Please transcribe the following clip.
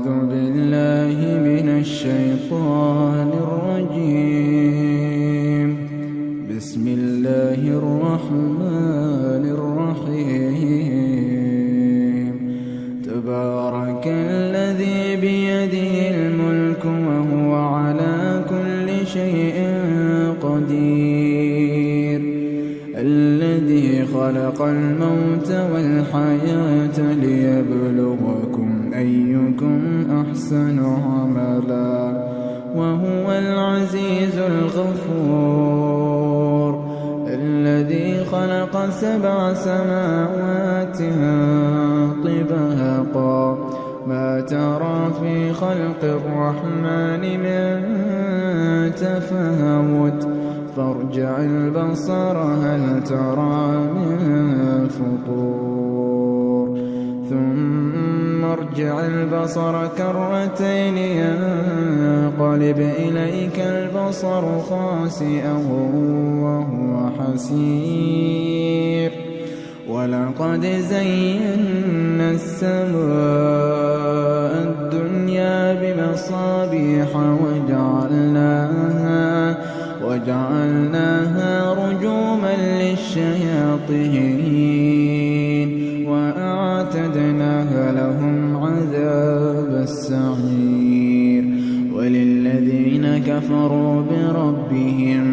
أعوذ بالله من الشيطان الرجيم. بسم الله الرحمن الرحيم. تبارك الذي بيده الملك وهو على كل شيء قدير. الذي خلق الموت والحياة ليبلوكم أيكم أحسن عملا وهو العزيز الغفور. الذي خلق 7 سماوات طباقا ما ترى في خلق الرحمن من تفاوت فارجع البصر هل ترى من فطور ثم ارجع البصر كرتين ينقلب إليك البصر خاسئا وهو حسير. ولقد زينا السماء الدنيا بمصابيح وجعلناها رجوما للشياطين وأعتدنا لهم عذاب السعير. وللذين كفروا بربهم